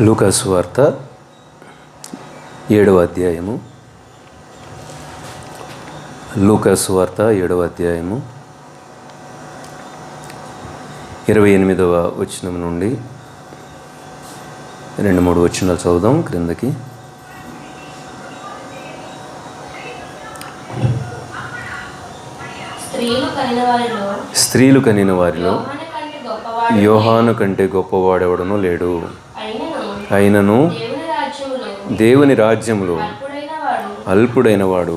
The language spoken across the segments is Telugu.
లూకా సువార్త 7వ అధ్యాయము. లూకా సువార్త 7వ అధ్యాయము 28వ వచనం నుండి 2-3 వచనాలు చదువుదాం. క్రిందకి. స్త్రీలు కనిన వారిలో యోహాను కంటే గొప్పవాడెవడనూ లేడు. అయినను దేవుని రాజ్యములో అల్పుడైన వాడు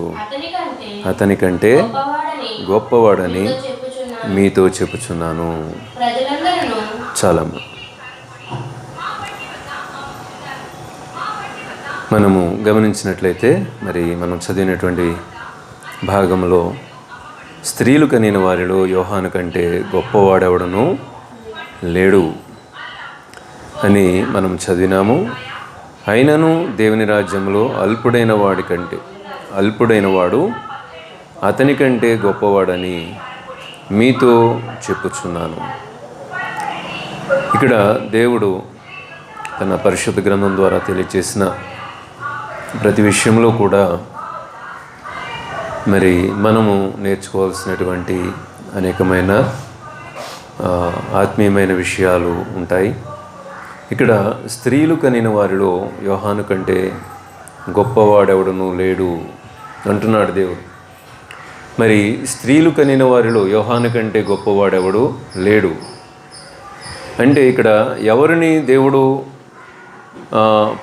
అతని కంటే గొప్పవాడని మీతో చెప్పుచున్నాను. చాలమ్మ. మనము గమనించినట్లయితే మనం చదివినటువంటి భాగంలో స్త్రీలు కనిన వారిలో యోహాను కంటే గొప్పవాడెవడనూ లేడు అని మనం చదివినాము. అయినను దేవుని రాజ్యంలో అల్పుడైన వాడు అతని కంటే గొప్పవాడని మీతో చెప్పుచున్నాను. ఇక్కడ దేవుడు తన పరిశుద్ధ గ్రంథం ద్వారా తెలియజేసిన ప్రతి విషయంలో కూడా మనము నేర్చుకోవాల్సినటువంటి అనేకమైన ఆత్మీయమైన విషయాలు ఉంటాయి. ఇక్కడ స్త్రీలు కనిన వారిలో యోహాను కంటే గొప్పవాడెవడనూ లేడు అంటున్నాడు దేవుడు. స్త్రీలు కనిన వారిలో యోహాను కంటే గొప్పవాడెవడు లేడు అంటే ఇక్కడ ఎవరిని దేవుడు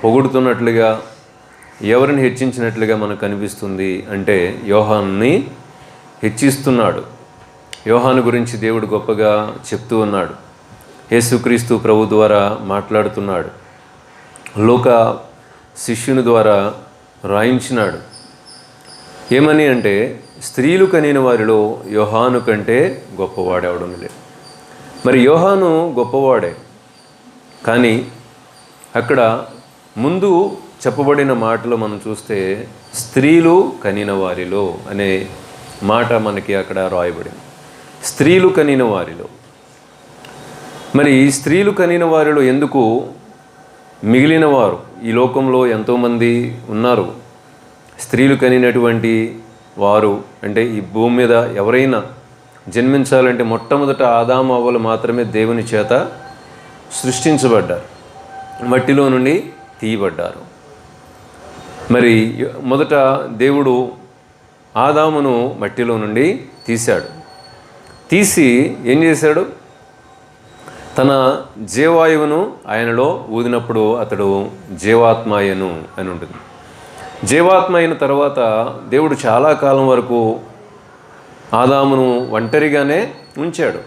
పొగుడుతున్నట్లుగా, ఎవరిని హెచ్చించినట్లుగా మనకు కనిపిస్తుంది అంటే యోహానుని హెచ్చిస్తున్నాడు. యోహాను గురించి దేవుడు గొప్పగా చెప్తూ ఉన్నాడు. యేసుక్రీస్తు ప్రభు ద్వారా మాట్లాడుతున్నాడు. లూకా శిష్యుని ద్వారా రాయించినాడు. ఏమని అంటే స్త్రీలు కనిన వారిలో యోహాను కంటే గొప్పవాడెవడం లేదు. యోహాను గొప్పవాడే, కానీ అక్కడ ముందు చెప్పబడిన మాటలో మనం చూస్తే స్త్రీలు కనిన వారిలో అనే మాట మనకి అక్కడ రాయబడింది. స్త్రీలు కనిన వారిలో. స్త్రీలు కనిన వారిలో ఎందుకు మిగిలిన వారు ఈ లోకంలో ఎంతోమంది ఉన్నారు. స్త్రీలు కనినటువంటి వారు అంటే ఈ భూమి మీద ఎవరైనా జన్మించాలంటే మొట్టమొదట ఆదాము అవ్వలు మాత్రమే దేవుని చేత సృష్టించబడ్డారు, మట్టిలో నుండి తీయబడ్డారు. మొదట దేవుడు ఆదామును మట్టిలో నుండి తీసి ఏం చేశాడు? తన జీవాయువును ఆయనలో ఊదినప్పుడు అతడు జీవాత్మాయను అని ఉంటుంది. జీవాత్మ అయిన తర్వాత దేవుడు చాలా కాలం వరకు ఆదామును ఒంటరిగానే ఉంచాడు.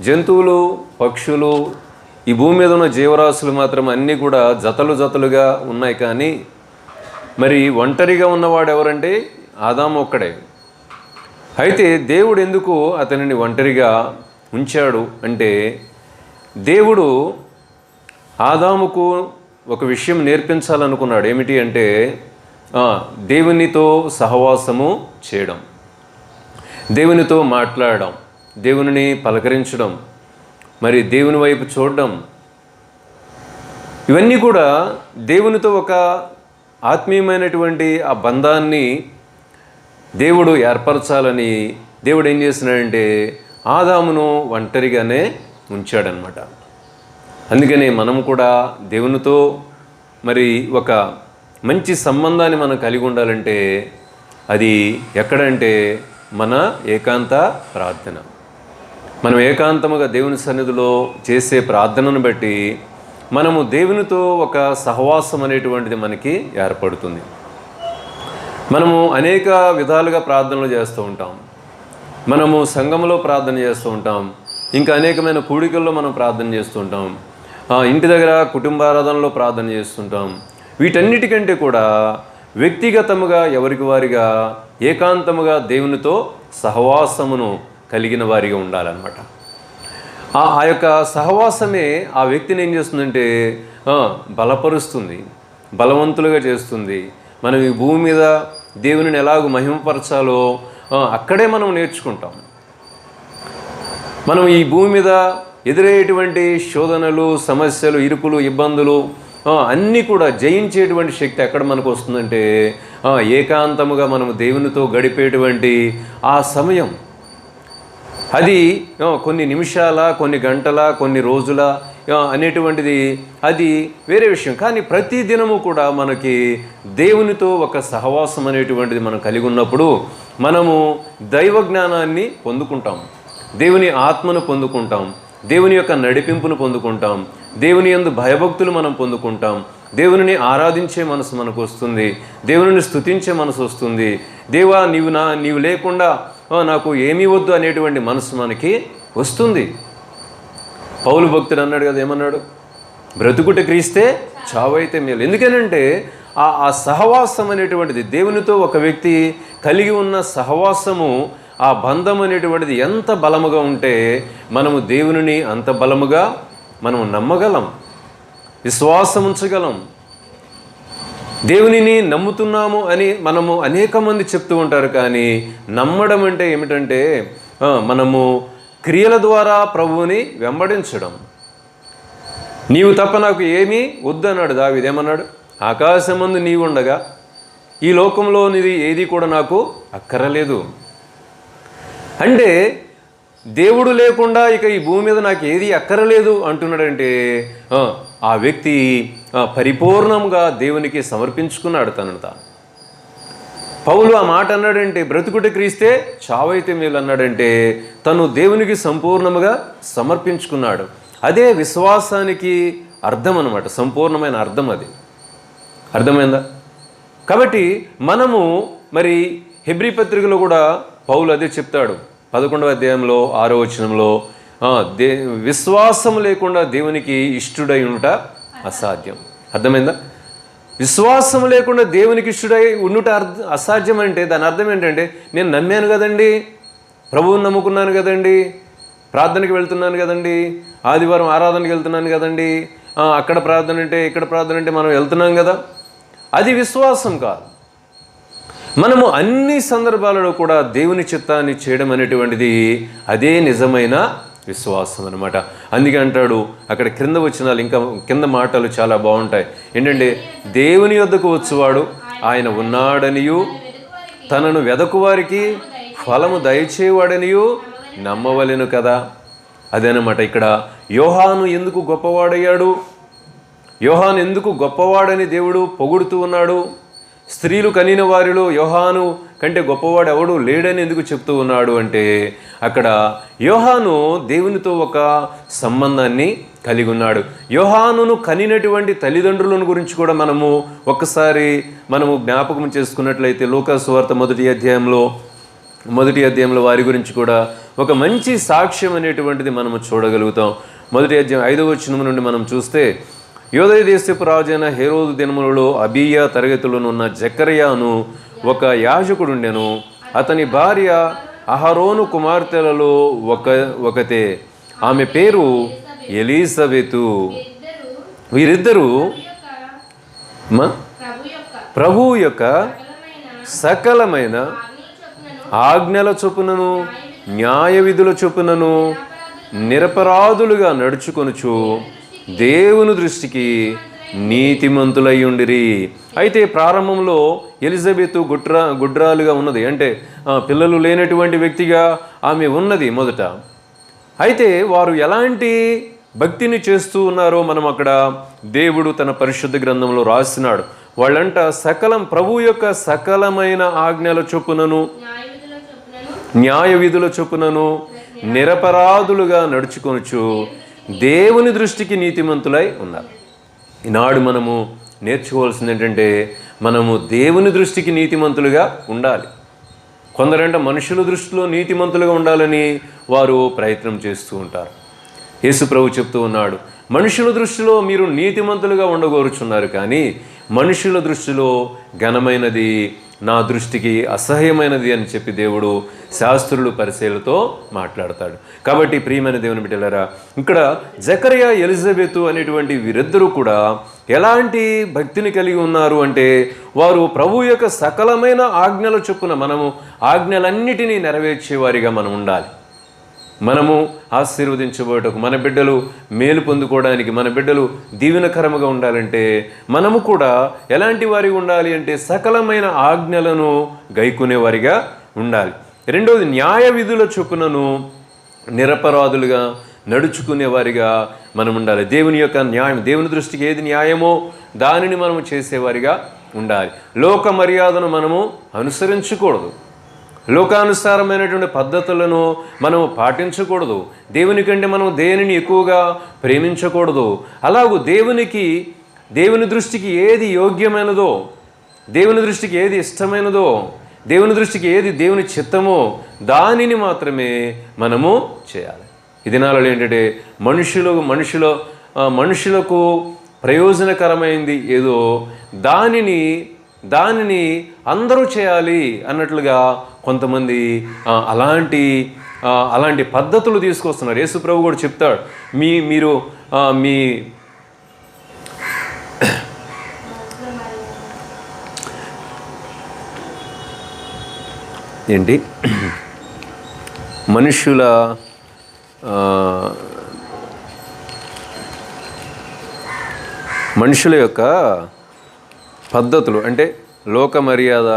జంతువులు, పక్షులు, ఈ భూమి మీద ఉన్న జీవరాశులు మాత్రం అన్నీ కూడా జతలుగా ఉన్నాయి. కానీ ఒంటరిగా ఉన్నవాడు ఎవరంటే ఆదాము ఒక్కడే. అయితే దేవుడు ఎందుకు అతనిని ఒంటరిగా ఉంచాడు అంటే దేవుడు ఆదాముకు ఒక విషయం నేర్పించాలనుకున్నాడు. ఏమిటి అంటే దేవునితో సహవాసము చేయడం, దేవునితో మాట్లాడడం, దేవునిని పలకరించడం, దేవుని వైపు చూడడం, ఇవన్నీ కూడా దేవునితో ఒక ఆత్మీయమైనటువంటి ఆ బంధాన్ని దేవుడు ఏర్పరచాలని దేవుడు ఏం చేస్తున్నాడంటే ఆదామును ఒంటరిగానే ఉంచాడనమాట. అందుకని మనం కూడా దేవునితో ఒక మంచి సంబంధాన్ని మనం కలిగి ఉండాలంటే అది ఎక్కడంటే మన ఏకాంత ప్రార్థన. మనం ఏకాంతముగా దేవుని సన్నిధిలో చేసే ప్రార్థనను బట్టి మనము దేవునితో ఒక సహవాసం అనేటువంటిది మనకి ఏర్పడుతుంది. మనము అనేక విధాలుగా ప్రార్థనలు చేస్తూ ఉంటాం. మనము సంఘంలో ప్రార్థన చేస్తూ ఉంటాం, ఇంకా అనేకమైన కూడికల్లో మనం ప్రార్థన చేస్తూ ఉంటాం, ఇంటి దగ్గర కుటుంబారాధనలో ప్రార్థన చేస్తుంటాం. వీటన్నిటికంటే కూడా వ్యక్తిగతముగా ఎవరికి వారిగా ఏకాంతముగా దేవునితో సహవాసమును కలిగిన వారిగా ఉండాలన్నమాట. ఆ యొక్క సహవాసమే ఆ వ్యక్తిని ఏం చేస్తుందంటే బలపరుస్తుంది, బలవంతులుగా చేస్తుంది. మనం ఈ భూమి మీద దేవునిని ఎలాగో మహిమపరచాలో అక్కడే మనం నేర్చుకుంటాం. మనం ఈ భూమి మీద ఎదురయ్యేటువంటి శోధనలు, సమస్యలు, ఇరుకులు, ఇబ్బందులు అన్నీ కూడా జయించేటువంటి శక్తి ఎక్కడ మనకు వస్తుందంటే ఏకాంతముగా మనము దేవునితో గడిపేటువంటి ఆ సమయం. అది కొన్ని నిమిషాల, కొన్ని గంటల, కొన్ని రోజుల అనేటువంటిది అది వేరే విషయం. కానీ ప్రతి దినము కూడా మనకి దేవునితో ఒక సహవాసం అనేటువంటిది మనం కలిగి ఉన్నప్పుడు మనము దైవ జ్ఞానాన్ని పొందుకుంటాం, దేవుని ఆత్మను పొందుకుంటాం, దేవుని యొక్క నడిపింపును పొందుకుంటాం, దేవుని యందు భయభక్తులు మనం పొందుకుంటాం, దేవునిని ఆరాధించే మనసు మనకు వస్తుంది, దేవునిని స్తుతించే మనసు వస్తుంది. దేవా నీవు లేకుండా నాకు ఏమీ వద్దు అనేటువంటి మనసు మనకి వస్తుంది. పౌలు భక్తుడు అన్నాడు కదా, ఏమన్నాడు? బ్రతుకుట క్రీస్తే, చావైతే మేలు. ఎందుకనంటే ఆ సహవాసం అనేటువంటిది, దేవునితో ఒక వ్యక్తి కలిగి ఉన్న సహవాసము, ఆ బంధం అనేటువంటిది ఎంత బలముగా ఉంటే మనము దేవునిని అంత బలముగా మనము నమ్మగలం, విశ్వాసం ఉంచగలం. దేవునిని నమ్ముతున్నాము అని మనము అనేక మంది చెప్తూ ఉంటారు. కానీ నమ్మడం అంటే ఏమిటంటే మనము క్రియల ద్వారా ప్రభువుని వెంబడించడం. నీవు తప్ప నాకు ఏమీ వద్దన్నాడు దావీదు. ఏమన్నాడు? ఆకాశమందు నీవు ఉండగా ఈ లోకంలో నీది ఏది కూడా నాకు అక్కరలేదు. అంటే దేవుడు లేకుండా ఇక ఈ భూమి మీద నాకు ఏది అక్కరలేదు అంటున్నాడంటే ఆ వ్యక్తి పరిపూర్ణంగా దేవునికి సమర్పించుకున్నాడు తనను తాను. పౌలు ఆ మాట అన్నాడంటే, బ్రతుకుట క్రీస్తే, చావైతే మేలు అన్నాడంటే తను దేవునికి సంపూర్ణముగా సమర్పించుకున్నాడు. అదే విశ్వాసానికి అర్థం అన్నమాట, సంపూర్ణమైన అర్థం అది. అర్థమైందా? కాబట్టి మనము మరి హెబ్రీ పత్రికలో కూడా పౌలు అదే చెప్తాడు. 11వ అధ్యాయంలో 6వ వచనంలో విశ్వాసం లేకుండా దేవునికి ఇష్టుడై ఉండుట అసాధ్యం. అర్థమైందా? విశ్వాసం లేకుండా దేవునికి ఇష్టుడై ఉండుట అసాధ్యం అంటే దాని అర్థం ఏంటంటే, నేను నమ్మాను కదండి, ప్రభువుని నమ్ముకున్నాను కదండి, ప్రార్థనకి వెళ్తున్నాను కదండి, ఆదివారం ఆరాధనకి వెళ్తున్నాను కదండి, అక్కడ ప్రార్థన అంటే ఇక్కడ ప్రార్థన అంటే మనం వెళ్తున్నాం కదా, అది విశ్వాసం కాదు. మనము అన్ని సందర్భాలలో కూడా దేవుని చిత్తాన్ని చేయడం అనేటువంటిది అదే నిజమైన విశ్వాసం అనమాట. అందుకే అంటాడు అక్కడ క్రింద వచనాలు, ఇంకా కింద మాటలు చాలా బాగుంటాయి. ఏంటంటే, దేవుని యొద్దకు వచ్చువాడు ఆయన ఉన్నాడనియు, తనను వెదకువారికి ఫలము దయచేవాడనియు నమ్మవలెను కదా. అదేనమాట ఇక్కడ యోహాను ఎందుకు గొప్పవాడయ్యాడు, యోహాను ఎందుకు గొప్పవాడని దేవుడు పొగుడుతూ ఉన్నాడు. స్త్రీలు కనిన వారిలో యోహాను కంటే గొప్పవాడు ఎవడు లేడని ఎందుకు చెప్తూ ఉన్నాడు అంటే, అక్కడ యోహాను దేవునితో ఒక సంబంధాన్ని కలిగి ఉన్నాడు. యోహానును కనినటువంటి తల్లిదండ్రులను గురించి కూడా మనము ఒక్కసారి జ్ఞాపకం చేసుకున్నట్లయితే లూకా సువార్త మొదటి అధ్యాయంలో వారి గురించి కూడా ఒక మంచి సాక్ష్యం అనేటువంటిది మనము చూడగలుగుతాం. మొదటి అధ్యాయం 5వ వచనం నుండి మనం చూస్తే, యోదయ దేశపు రాజైన హేరోదు దినములలో అబీయా తరగతిలోనున్న జకర్యాను ఒక యాజకుడుండెను. అతని భార్య అహరోను కుమార్తెలలో ఒకతే, ఆమె పేరు ఎలీసబెతు. వీరిద్దరూ ప్రభువు యొక్క సకలమైన ఆజ్ఞల చొప్పునను న్యాయ విధుల చొప్పునను నిరపరాధులుగా నడుచుకొనుచు దేవుని దృష్టికి నీతిమంతులై ఉండిరి. అయితే ప్రారంభంలో ఎలిజబెత్ గుడ్రాలుగా ఉన్నది, అంటే పిల్లలు లేనటువంటి వ్యక్తిగా ఆమె ఉన్నది మొదట. అయితే వారు ఎలాంటి భక్తిని చేస్తూ ఉన్నారో మనం అక్కడ దేవుడు తన పరిశుద్ధ గ్రంథంలో రాస్తున్నాడు. వాళ్ళంట ప్రభు యొక్క సకలమైన ఆజ్ఞల చొప్పునను న్యాయ విధుల చొప్పునను నిరపరాధులుగా నడుచుకొనుచు దేవుని దృష్టికి నీతిమంతులై ఉన్నారు. ఈనాడు మనము నేర్చుకోవాల్సింది ఏంటంటే, మనము దేవుని దృష్టికి నీతిమంతులుగా ఉండాలి. కొందరంట మనుషుల దృష్టిలో నీతిమంతులుగా ఉండాలని వారు ప్రయత్నం చేస్తూ ఉంటారు. యేసు ప్రభు చెప్తూ ఉన్నాడు, మనుషుల దృష్టిలో మీరు నీతిమంతులుగా ఉండగోరుచున్నారు, కానీ మనుషుల దృష్టిలో ఘనమైనది నా దృష్టికి అసహ్యమైనది అని చెప్పి దేవుడు శాస్త్రులు పరిశీలతో మాట్లాడతాడు. కాబట్టి ప్రియమైన దేవుని బిడ్డలారా, ఇక్కడ జకర్యా ఎలిజబెతు అనేటువంటి వీరిద్దరూ కూడా ఎలాంటి భక్తిని కలిగి ఉన్నారు అంటే, వారు ప్రభు యొక్క సకలమైన ఆజ్ఞల చొప్పున మనము ఆజ్ఞలన్నిటినీ నెరవేర్చేవారిగా మనం ఉండాలి. మనము ఆశీర్వదించబోటకు, మన బిడ్డలు మేలు పొందుకోవడానికి, మన బిడ్డలు దీవెనకరముగా ఉండాలంటే మనము కూడా ఎలాంటి వారిగా ఉండాలి అంటే సకలమైన ఆజ్ఞలను గైకునేవారిగా ఉండాలి. రెండవది, న్యాయ విధుల చొప్పునను నిరపరాధులుగా నడుచుకునేవారిగా మనం ఉండాలి. దేవుని యొక్క న్యాయం, దేవుని దృష్టికి ఏది న్యాయమో దానిని మనము చేసేవారిగా ఉండాలి. లోక మర్యాదను మనము అనుసరించకూడదు, లోకానుసారమైనటువంటి పద్ధతులను మనము పాటించకూడదు, దేవుని కంటే మనం దేనిని ఎక్కువగా ప్రేమించకూడదు. అలాగూ దేవుని దృష్టికి ఏది యోగ్యమైనదో, దేవుని దృష్టికి ఏది ఇష్టమైనదో, దేవుని దృష్టికి ఏది దేవుని చిత్తమో దానిని మాత్రమే మనము చేయాలి. ఈ దినాలలో ఏంటంటే మనుషులకు ప్రయోజనకరమైంది ఏదో దానిని అందరూ చేయాలి అన్నట్లుగా కొంతమంది అలాంటి పద్ధతులు తీసుకొస్తున్నారు. యేసు ప్రభు కూడా చెప్తాడు, మీరు ఏంటి మనుషుల యొక్క పద్ధతులు అంటే లోక మర్యాద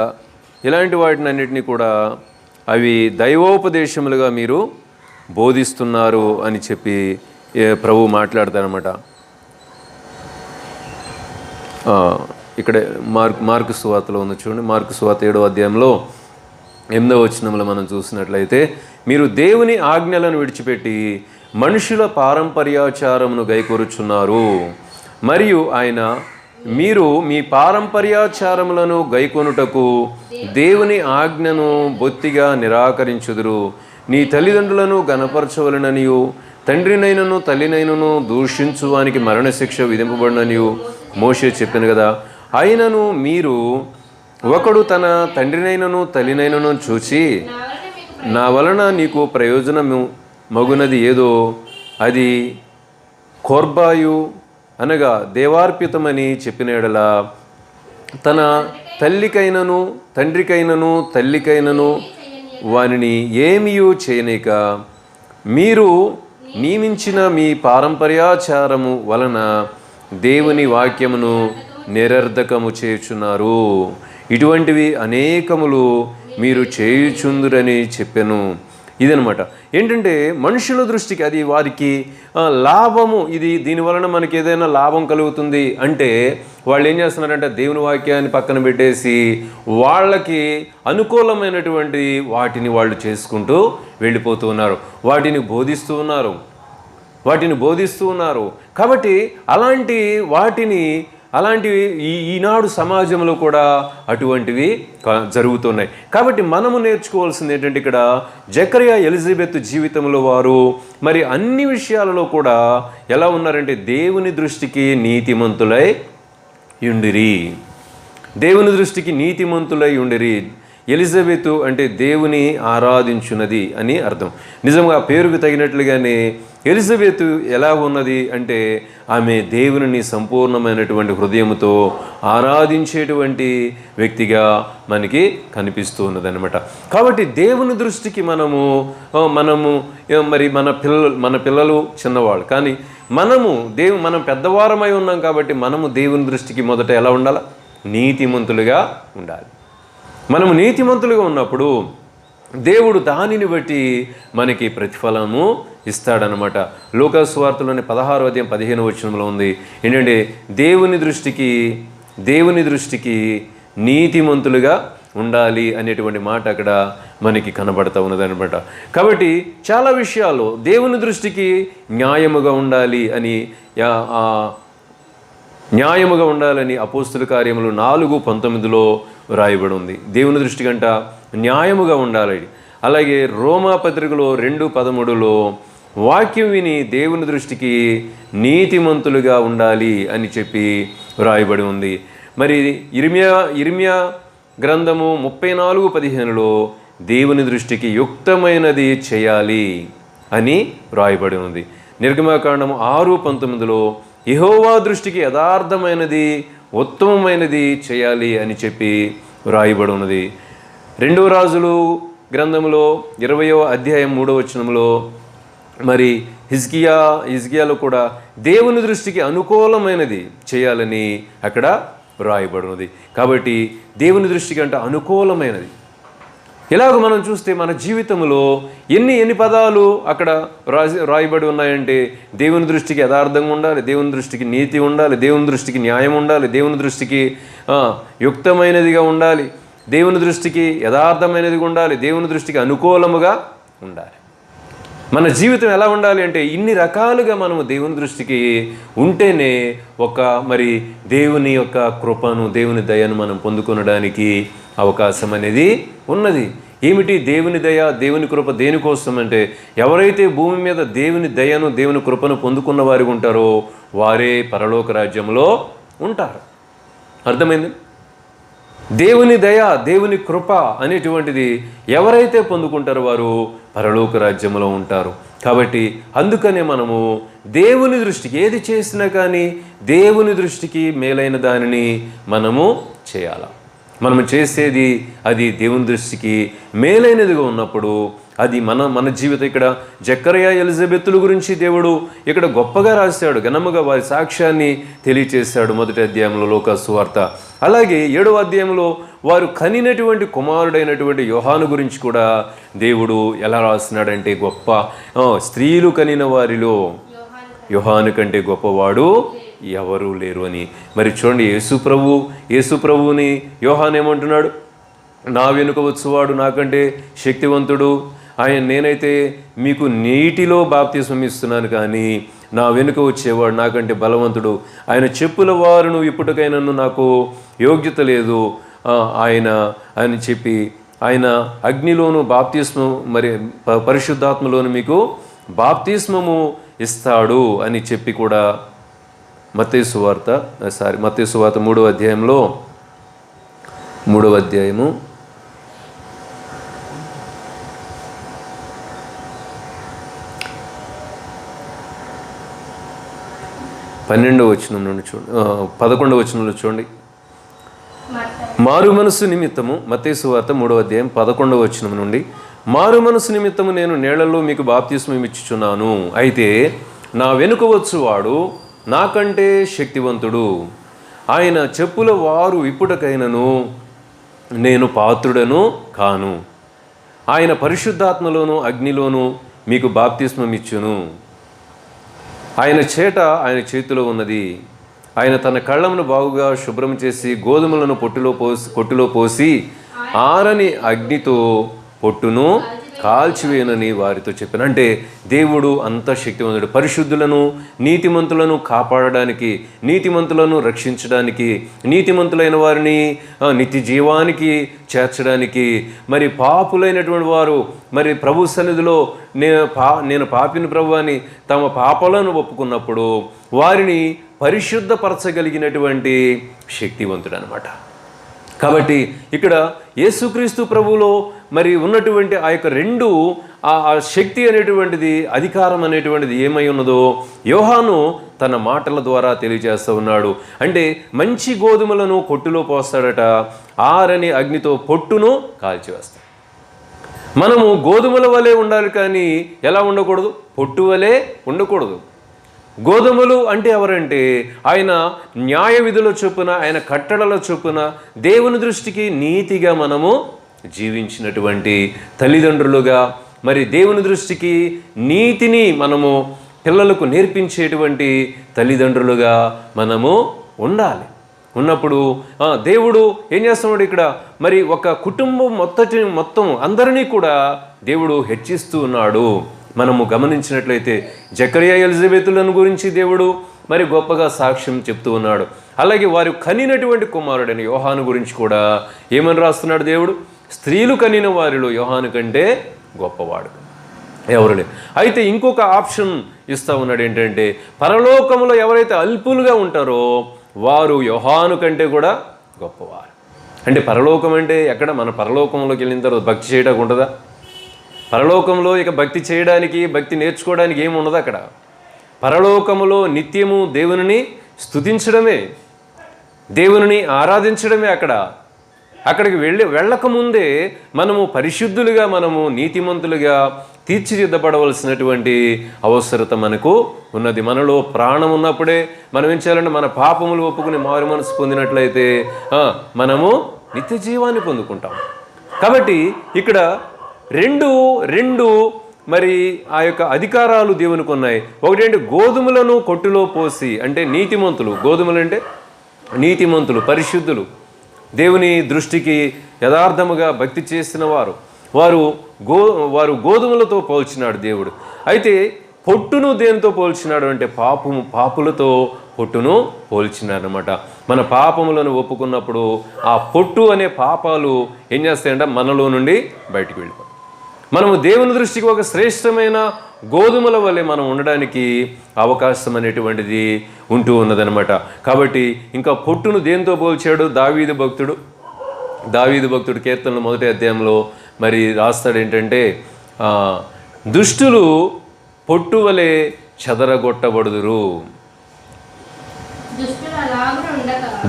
ఇలాంటి వాటిని అన్నిటినీ కూడా అవి దైవోపదేశములుగా మీరు బోధిస్తున్నారు అని చెప్పి ప్రభు మాట్లాడతారనమాట. ఇక్కడ మార్కు సువార్తలో ఉంది చూడండి. మార్కు సువార్త 7వ అధ్యాయంలో 8వ వచనంలో మనం చూసినట్లయితే, మీరు దేవుని ఆజ్ఞలను విడిచిపెట్టి మనుషుల పారంపర్యాచారమును గైకొరుచున్నారు, మరియు మీరు మీ పారంపర్యాచారములను గైకొనుటకు దేవుని ఆజ్ఞను బొత్తిగా నిరాకరించుదురు. నీ తల్లిదండ్రులను గణపరచవలననియు తండ్రినైనను తల్లినైనను దూషించువానికి మరణశిక్ష విధింపబడిననియు మోషే చెప్పాను కదా. అయినను మీరు ఒకడు తన తండ్రినైనను తల్లినైనను చూచి, నా వలన నీకు ప్రయోజనము మగునది ఏదో అది కోర్బాయు అనగా దేవార్పితమని చెప్పిన యెడల, తన తల్లికైనను తండ్రికైనను తల్లికైనను వానిని ఏమీయూ చేయనీక మీరు నియమించిన మీ పారంపర్యాచారము వలన దేవుని వాక్యమును నిరర్ధకము చేయుచున్నారు. ఇటువంటివి అనేకములు మీరు చేయుచుందురని చెప్పాను. ఇదనమాట. ఏంటంటే మనుషుల దృష్టికి అది వారికి లాభము, దీని వలన మనకి ఏదైనా లాభం కలుగుతుంది అంటే వాళ్ళు ఏం చేస్తున్నారంటే దేవుని వాక్యాన్ని పక్కన పెట్టేసి వాళ్ళకి అనుకూలమైనటువంటి వాటిని వాళ్ళు చేసుకుంటూ వెళ్ళిపోతూ ఉన్నారు, వాటిని బోధిస్తూ ఉన్నారు. కాబట్టి అలాంటివి ఈనాడు సమాజంలో కూడా అటువంటివి జరుగుతున్నాయి. కాబట్టి మనము నేర్చుకోవాల్సింది ఏంటంటే, ఇక్కడ జకరియా ఎలిజబెత్ జీవితంలో వారు మరి అన్ని విషయాలలో కూడా ఎలా ఉన్నారంటే దేవుని దృష్టికి నీతిమంతులై ఉండిరి. ఎలిజబెత్ అంటే దేవుని ఆరాధించున్నది అని అర్థం. నిజంగా పేరుకు తగినట్లుగానే ఎలిజబెత్ ఎలా ఉన్నది అంటే ఆమె దేవుని సంపూర్ణమైనటువంటి హృదయంతో ఆరాధించేటువంటి వ్యక్తిగా మనకి కనిపిస్తూ ఉన్నదన్నమాట. కాబట్టి దేవుని దృష్టికి మనము మరి మన పిల్లలు చిన్నవాళ్ళు, కానీ మనం పెద్దవారమై ఉన్నాం కాబట్టి మనము దేవుని దృష్టికి మొదట ఎలా ఉండాలి? నీతిమంతులుగా ఉండాలి. మనము నీతిమంతులుగా ఉన్నప్పుడు దేవుడు దానిని బట్టి మనకి ప్రతిఫలము ఇస్తాడనమాట. లూకా సువార్తలోని 16వ అధ్యాయం 15వ వచనంలో ఉంది ఏంటంటే, దేవుని దృష్టికి నీతిమంతులుగా ఉండాలి అనేటువంటి మాట అక్కడ మనకి కనబడతా ఉన్నదనమాట. కాబట్టి చాలా విషయాలు దేవుని దృష్టికి న్యాయముగా ఉండాలని అపోస్తుల కార్యములు 4:19లో రాయబడి ఉంది. దేవుని దృష్టి కంట న్యాయముగా ఉండాలి. అలాగే రోమా పత్రికలో 2:13లో వాక్యం విని దేవుని దృష్టికి నీతిమంతులుగా ఉండాలి అని చెప్పి రాయబడి ఉంది. మరి ఇర్మియా గ్రంథము 34:15లో దేవుని దృష్టికి యుక్తమైనది చేయాలి అని రాయబడి ఉంది. నిర్గమకాండము 6:19లో యెహోవా దృష్టికి యథార్థమైనది ఉత్తమమైనది చేయాలి అని చెప్పి రాయబడి ఉన్నది. 2 రాజులు గ్రంథములో 20వ అధ్యాయం 3వ వచనంలో మరి హిజ్కియాలో కూడా దేవుని దృష్టికి అనుకూలమైనది చేయాలని అక్కడ వ్రాయబడినది. కాబట్టి దేవుని దృష్టికి అంటే అనుకూలమైనది. ఇలాగ మనం చూస్తే మన జీవితంలో ఎన్ని పదాలు అక్కడ రాయబడి ఉన్నాయంటే దేవుని దృష్టికి యథార్థంగా ఉండాలి, దేవుని దృష్టికి నీతి ఉండాలి, దేవుని దృష్టికి న్యాయం ఉండాలి, దేవుని దృష్టికి యుక్తమైనదిగా ఉండాలి, దేవుని దృష్టికి యథార్థమైనదిగా ఉండాలి, దేవుని దృష్టికి అనుకూలముగా ఉండాలి. మన జీవితం ఎలా ఉండాలి అంటే ఇన్ని రకాలుగా మనము దేవుని దృష్టికి ఉంటేనే మరి దేవుని యొక్క కృపను, దేవుని దయను మనం పొందుకొనడానికి అవకాశం అనేది ఉన్నది. ఏమిటి దేవుని దయ, దేవుని కృప దేనికోసం అంటే ఎవరైతే భూమి మీద దేవుని దయను, దేవుని కృపను పొందుకున్న వారు ఉంటారో వారే పరలోక రాజ్యంలో ఉంటారు. అర్థమైంది? దేవుని దయ, దేవుని కృప అనేటువంటిది ఎవరైతే పొందుకుంటారో వారు పరలోక రాజ్యంలో ఉంటారు. కాబట్టి అందుకనే మనము దేవుని దృష్టికి ఏది చేసినా కానీ దేవుని దృష్టికి మేలైన దానిని మనము చేయాలి. మనము చేసేది అది దేవుని దృష్టికి మేలైనదిగా ఉన్నప్పుడు అది మన జీవితం. ఇక్కడ జకర్యా ఎలిజబెత్తుల గురించి దేవుడు ఇక్కడ గొప్పగా రాశాడు, ఘనముగా వారి సాక్ష్యాన్ని తెలియచేశాడు 1వ అధ్యాయంలో లూకా సువార్త. అలాగే 7వ అధ్యాయంలో వారు కనినటువంటి కుమారుడైనటువంటి యోహాను గురించి కూడా దేవుడు ఎలా రాస్తున్నాడంటే గొప్ప స్త్రీలు కనిన వారిలో యోహాను కంటే గొప్పవాడు ఎవరూ లేరు అని. మరి చూడండి, యేసు ప్రభువుని యోహాను ఏమంటున్నాడు? నా వెనుక వచ్చువాడు నాకంటే శక్తివంతుడు, నేనైతే మీకు నీటిలో బాప్తిస్మం ఇస్తున్నాను, కానీ నా వెనుక వచ్చేవాడు నాకంటే బలవంతుడు, ఆయన చెప్పుల వారును ఇప్పటికైనా నాకు యోగ్యత లేదు అని చెప్పి ఆయన అగ్నిలోను బాప్తిస్మం మరి పరిశుద్ధాత్మలోను మీకు బాప్తిస్మము ఇస్తాడు అని చెప్పి కూడా మత్తయి సువార్త 3వ అధ్యాయంలో 3వ అధ్యాయము 12వ వచనం నుండి చూడండి, 11వ వచనంలో చూడండి. మారు మనసు నిమిత్తము, మత్తయి సువార్త 3వ అధ్యాయం 11వ వచనం నుండి, మారు మనసు నిమిత్తము నేను నీళ్లలో మీకు బాప్తిస్మం ఇచ్చుచున్నాను, అయితే నా వెనుక వచ్చువాడు నాకంటే శక్తివంతుడు, ఆయన చెప్పుల వారు ఇప్పుటకైనను నేను పాత్రుడను కాను, ఆయన పరిశుద్ధాత్మలోను అగ్నిలోను మీకు బాప్తిస్మం ఇచ్చును, ఆయన చేతిలో ఉన్నది, ఆయన తన కళ్ళమును బాగుగా శుభ్రం చేసి గోధుమలను కొట్టులో పోసి ఆరని అగ్నితో పొట్టును కాల్చివేయనని వారితో చెప్పాను. అంటే దేవుడు అంత శక్తివంతుడు. పరిశుద్ధులను, నీతిమంతులను కాపాడడానికి, నీతిమంతులను రక్షించడానికి, నీతిమంతులైన వారిని నిత్య జీవానికి చేర్చడానికి, మరి పాపులైనటువంటి వారు మరి ప్రభు సన్నిధిలో నేను పాపిని ప్రభు అని తమ పాపాలను ఒప్పుకున్నప్పుడు వారిని పరిశుద్ధపరచగలిగినటువంటి శక్తివంతుడు అన్నమాట. కాబట్టి ఇక్కడ యేసుక్రీస్తు ప్రభువులో మరి ఉన్నటువంటి ఆ యొక్క ఆ శక్తి అనేటువంటిది, అధికారం అనేటువంటిది ఏమై ఉన్నదో యోహాను తన మాటల ద్వారా తెలియజేస్తూ ఉన్నాడు. అంటే మంచి గోధుమలను కొట్టులో పోస్తాడట, ఆరని అగ్నితో పొట్టును కాల్చివేస్తాడు. మనము గోధుమల వలె ఉండాలి, కానీ ఎలా ఉండకూడదు? పొట్టు వలె ఉండకూడదు. గోధుమలు అంటే ఎవరంటే ఆయన న్యాయ విధుల చొప్పున, ఆయన కట్టడల చొప్పున దేవుని దృష్టికి నీతిగా మనము జీవించినటువంటి తల్లిదండ్రులుగా, మరి దేవుని దృష్టికి నీతిని మనము పిల్లలకు నేర్పించేటువంటి తల్లిదండ్రులుగా మనము ఉండాలి. ఉన్నప్పుడు దేవుడు ఏం చేస్తున్నాడు ఇక్కడ? మరి ఒక కుటుంబం మొత్తం అందరినీ కూడా దేవుడు హెచ్చిస్తూ ఉన్నాడు. మనము గమనించినట్లయితే జకర్యా ఎలిజబెతులను గురించి దేవుడు మరి గొప్పగా సాక్ష్యం చెప్తూ ఉన్నాడు. అలాగే వారు కనినటువంటి కుమారుడైన యోహాను గురించి కూడా ఏమని రాస్తున్నాడు దేవుడు? స్త్రీలు కనిన వారిలో యోహాను కంటే గొప్పవాడు ఎవరు లేరు. అయితే ఇంకొక ఆప్షన్ ఇస్తూ ఉన్నాడు, ఏంటంటే పరలోకంలో ఎవరైతే అల్పులుగా ఉంటారో వారు యోహాను కంటే కూడా గొప్పవారు. అంటే పరలోకం అంటే ఎక్కడ? మన పరలోకంలోకి వెళ్ళిన తర్వాత భక్తి చేయడానికి ఉంటుందా? పరలోకంలో ఇక భక్తి చేయడానికి, భక్తి నేర్చుకోవడానికి ఏమి ఉండదు అక్కడ. పరలోకములో నిత్యము దేవునిని స్తుతించడమే, దేవునిని ఆరాధించడమే. అక్కడికి వెళ్ళకముందే మనము పరిశుద్ధులుగా, మనము నీతిమంతులుగా, తీర్చిదిద్దబడవలసినటువంటి అవసరత మనకు ఉన్నది. మనలో ప్రాణం ఉన్నప్పుడే మనం ఏం చేయాలంటే మన పాపములు ఒప్పుకుని మారు మనసు పొందినట్లయితే మనము నిత్య జీవాన్ని పొందుకుంటాం. కాబట్టి ఇక్కడ రెండు మరి ఆ యొక్క అధికారాలు దేవునికి ఉన్నాయి. ఒకటేంటి గోధుమలను కొట్టులో పోసి, అంటే నీతిమంతులు, గోధుమలు అంటే నీతిమంతులు, పరిశుద్ధులు, దేవుని దృష్టికి యథార్థముగా భక్తి చేసిన వారు గోధుమలతో పోల్చినాడు దేవుడు. అయితే పొట్టును దేనితో పోల్చినాడు అంటే పాపులతో పొట్టును పోల్చినారనమాట. మన పాపములను ఒప్పుకున్నప్పుడు ఆ పొట్టు అనే పాపాలు ఏం చేస్తాయంటే మనలో నుండి బయటికి వెళ్ళిపోతాయి. మనము దేవుని దృష్టికి ఒక శ్రేష్టమైన గోధుమల వల్లే మనం ఉండడానికి అవకాశం అనేటువంటిది ఉంటూ ఉన్నదనమాట. కాబట్టి ఇంకా పొట్టును దేంతో పోల్చాడు దావీదు భక్తుడు కీర్తనలు 1వ అధ్యాయంలో మరి రాస్తాడు ఏంటంటే, దుష్టులు పొట్టు వలె చెదరగొట్టబడుదురు,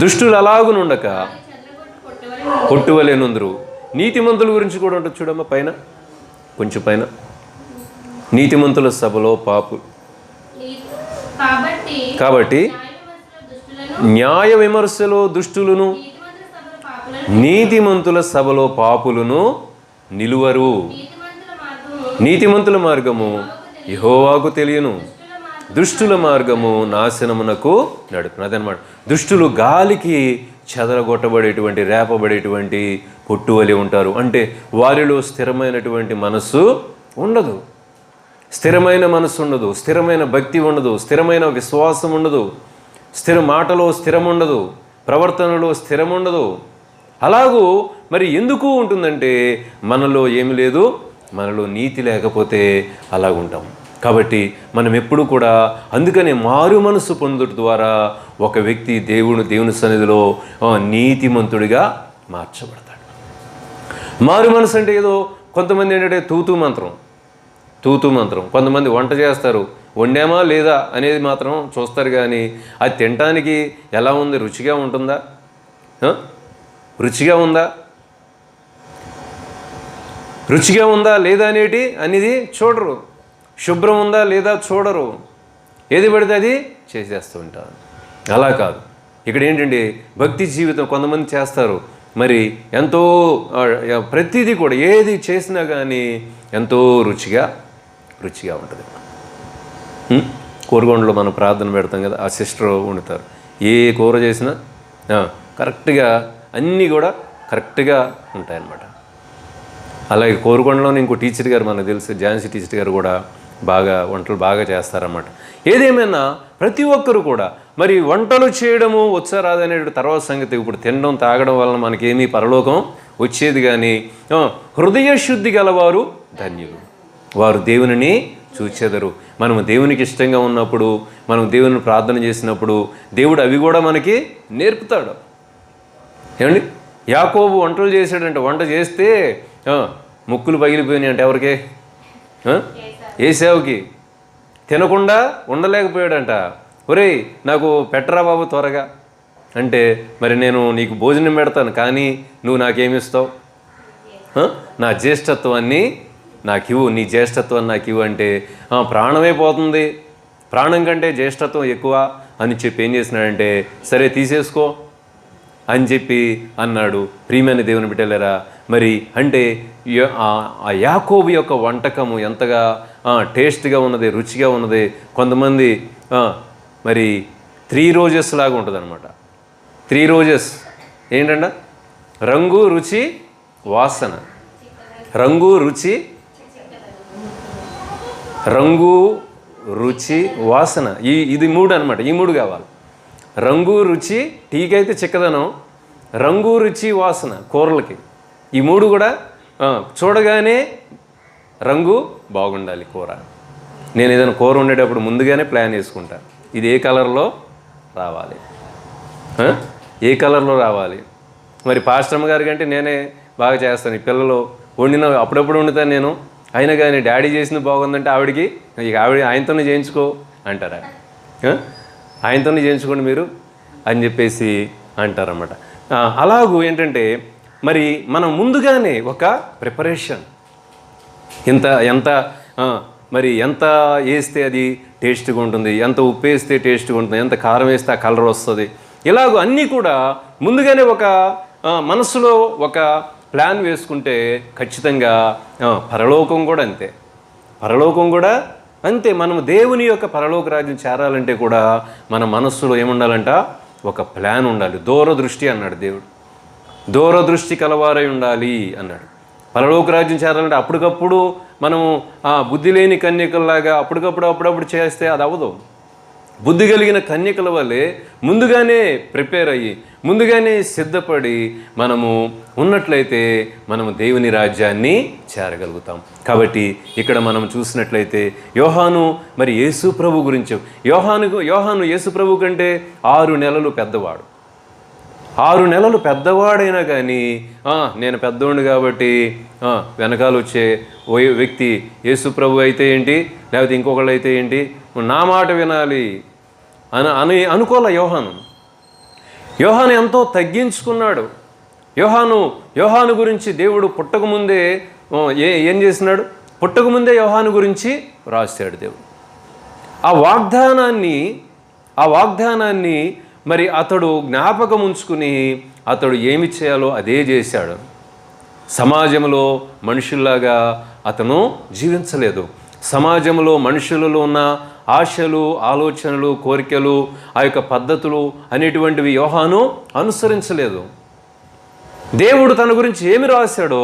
దుష్టులు అలాగునుండక పొట్టు వలె నుందురు. నీతిమంతుల గురించి కూడా ఉంటుంది చూడమ్మా, పైన కొంచెం పైన, నీతిమంతుల సభలో పాపు. కాబట్టి న్యాయ విమర్శలో దుష్టులను, నీతిమంతుల సభలో పాపులను నిలువరు. నీతిమంతుల మార్గము యెహోవాకు తెలియను, దుష్టుల మార్గము నాశనమునకు నడుపును. అదనమాట. దుష్టులు గాలికి చెదరగొట్టబడేటువంటి, రేపబడేటువంటి పొట్టు వలె ఉంటారు. అంటే వారిలో స్థిరమైనటువంటి మనస్సు ఉండదు, స్థిరమైన మనస్సు ఉండదు, స్థిరమైన భక్తి ఉండదు, స్థిరమైన విశ్వాసం ఉండదు, మాటలో స్థిరం ఉండదు, ప్రవర్తనలో స్థిరం ఉండదు. అలాగూ మరి ఎందుకు ఉంటుందంటే మనలో ఏమి లేదు, మనలో నీతి లేకపోతే అలాగుంటాం. కాబట్టి మనం ఎప్పుడు కూడా అందుకనే మారు మనసు పొందుట ద్వారా ఒక వ్యక్తి దేవుని సన్నిధిలో నీతిమంతుడిగా మార్చబడతాడు. మారు మనసు అంటే ఏదో కొంతమంది ఏంటంటే తూతూ మంత్రం, కొంతమంది వంట చేస్తారు, వండామా లేదా అనేది మాత్రం చూస్తారు, కానీ అది తినటానికి ఎలా ఉంది, రుచిగా ఉంటుందా, రుచిగా ఉందా లేదా అనేది చూడరు, శుభ్రం ఉందా లేదా చూడరు, ఏది పడితే అది చేసేస్తూ ఉంటారు. అలా కాదు. ఇక్కడ ఏంటంటే భక్తి జీవితం కొంతమంది చేస్తారు, మరి ఎంతో ప్రతిదీ కూడా ఏది చేసినా కానీ ఎంతో రుచిగా ఉంటుంది. కూరగొండలో మనం ప్రార్థన పెడతాం కదా, ఆ సిస్టర్ వండుతారు, ఏ కూర చేసినా కరెక్ట్గా అన్నీ కూడా కరెక్ట్గా ఉంటాయన్నమాట. అలాగే కోరుకొండలోనే ఇంకో టీచర్ గారు మనకు తెలుసు, ఝాన్సీ టీచర్ గారు కూడా వంటలు బాగా చేస్తారన్నమాట. ఏదేమైనా ప్రతి ఒక్కరు కూడా మరి వంటలు చేయడము వచ్చా రాదనే తర్వాత సంగతి. ఇప్పుడు తినడం తాగడం వలన మనకేమీ పరలోకం వచ్చేది కానీ హృదయ శుద్ధి గలవారు ధన్యులు, వారు దేవునిని చూచెదరు. మనము దేవునికి ఇష్టంగా ఉన్నప్పుడు, మనం దేవుని ప్రార్థన చేసినప్పుడు దేవుడు అవి కూడా మనకి నేర్పుతాడు. ఏమండి, యాకోబు వంటలు చేశాడంటే, వంట చేస్తే ముక్కులు పగిలిపోయినాయి అంటే ఎవరికి? ఏశావుకి. తినకుండా ఉండలేకపోయాడంట. ఒరేయ్ నాకు పెట్టరా బాబు త్వరగా అంటే, మరి నేను నీకు భోజనం పెడతాను కానీ నువ్వు నాకేమిస్తావు? నా జ్యేష్ఠత్వాన్ని నాకు ఇవ్వు, నీ జ్యేష్ఠత్వాన్ని నాకు ఇవ్వు అంటే ప్రాణమే పోతుంది, ప్రాణం కంటే జ్యేష్ఠత్వం ఎక్కువ అని చెప్పి ఏం చేసినాడంటే, సరే తీసేసుకో అని చెప్పి అన్నాడు. ప్రియమైన దేవుని బిడ్డలారా, మరి అంటే ఆ యాకోబు యొక్క వంటకము ఎంతగా టేస్ట్గా ఉన్నది, రుచిగా ఉన్నది. కొంతమంది మరి 3 రోజెస్ లాగా ఉంటుంది అనమాట. 3 రోజెస్ ఏంటంట? రంగు, రుచి, వాసన. రంగు, రుచి, వాసన. ఇది 3 అనమాట. ఈ 3 కావాలి. రంగు, రుచి, టీకి అయితే చిక్కదనం, రంగు, రుచి, వాసన కూరలకి. ఈ 3 కూడా చూడగానే రంగు బాగుండాలి కూర. నేను ఏదైనా కూర వండేటప్పుడు ముందుగానే ప్లాన్ చేసుకుంటా, ఇది ఏ కలర్లో రావాలి, ఏ కలర్లో రావాలి. మరి పాస్టమ్మ గారి కంటే నేనే బాగా చేస్తాను. ఈ పిల్లలు వండిన అప్పుడప్పుడు వండుతాను నేను, అయినా కానీ డాడీ చేసింది బాగుందంటే ఆవిడకి ఆయనతోనే చేయించుకో అంటారా, ఆయనతోనే చేయించుకోండి మీరు అని చెప్పేసి అంటారన్నమాట. అలాగూ ఏంటంటే మరి మనం ముందుగానే ఒక ప్రిపరేషన్, ఎంత మరి ఎంత వేస్తే అది టేస్ట్గా ఉంటుంది, ఎంత ఉప్పు వేస్తే టేస్ట్గా ఉంటుంది, ఎంత కారం వేస్తే ఆ కలర్ వస్తుంది. ఇలాగ అన్నీ కూడా ముందుగానే ఒక మనసులో ఒక ప్లాన్ వేసుకుంటే ఖచ్చితంగా పరలోకం కూడా అంతే. పరలోకం కూడా అంతే. మనం దేవుని యొక్క పరలోక రాజ్యం చేరాలంటే కూడా మన మనస్సులో ఏముండాలంట? ఒక ప్లాన్ ఉండాలి. దూరదృష్టి అన్నాడు దేవుడు. దూరదృష్టి కలవారై ఉండాలి అన్నాడు. పరలోక రాజ్యం చేరాలంటే అప్పటికప్పుడు మనము బుద్ధి లేని కన్యకల్లాగా అప్పుడప్పుడు చేస్తే అది అవ్వదు. బుద్ధి కలిగిన కన్యకల వల్లే ముందుగానే ప్రిపేర్ అయ్యి ముందుగానే సిద్ధపడి మనము ఉన్నట్లయితే మనము దేవుని రాజ్యాన్ని చేరగలుగుతాం. కాబట్టి ఇక్కడ మనం చూసినట్లయితే యోహాను మరి యేసు ప్రభు గురించి, యోహాను యేసు ప్రభు కంటే 6 నెలలు పెద్దవాడు. 6 నెలలు పెద్దవాడైనా కానీ నేను పెద్దవాడిని కాబట్టి వెనకాల వచ్చే వ్యక్తి యేసు ప్రభు అయితే ఏంటి, లేకపోతే ఇంకొకళ్ళు అయితే ఏంటి, నా మాట వినాలి అని అనుకోలే యోహాను ఎంతో తగ్గించుకున్నాడు. యోహాను గురించి దేవుడు పుట్టకముందే ఏం చేసినాడు? పుట్టకముందే యోహాను గురించి రాశాడు దేవుడు. ఆ వాగ్దానాన్ని మరి అతడు జ్ఞాపకం ఉంచుకుని అతడు ఏమి చేయాలో అదే చేశాడు. సమాజంలో మనుషుల్లాగా అతను జీవించలేదు. సమాజంలో మనుషులలో ఉన్న ఆశలు, ఆలోచనలు, కోరికలు, ఆ యొక్క పద్ధతులు అనేటువంటివి యోహాను అనుసరించలేదు. దేవుడు తన గురించి ఏమి రాశాడో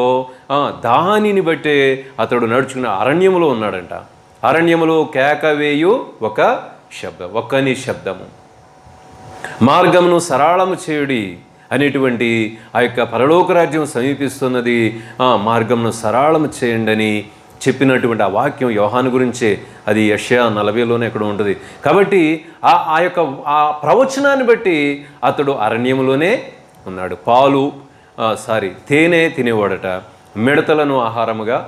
దానిని బట్టే అతడు నడుచుకున్న అరణ్యములో ఉన్నాడంట. అరణ్యములో కేకవేయు ఒకని శబ్దము, మార్గమును సరళము చేయుడి అనేటువంటి ఆ యొక్క పరలోక రాజ్యం సమీపిస్తున్నది, మార్గమును సరళము చేయండి అని చెప్పినటువంటి ఆ వాక్యం యోహాను గురించే. అది యెషయా 40లోనే ఎక్కడ ఉంటుంది. కాబట్టి ఆ యొక్క ఆ ప్రవచనాన్ని బట్టి అతడు అరణ్యంలోనే ఉన్నాడు. తేనె తినేవాడట, మిడతలను ఆహారముగా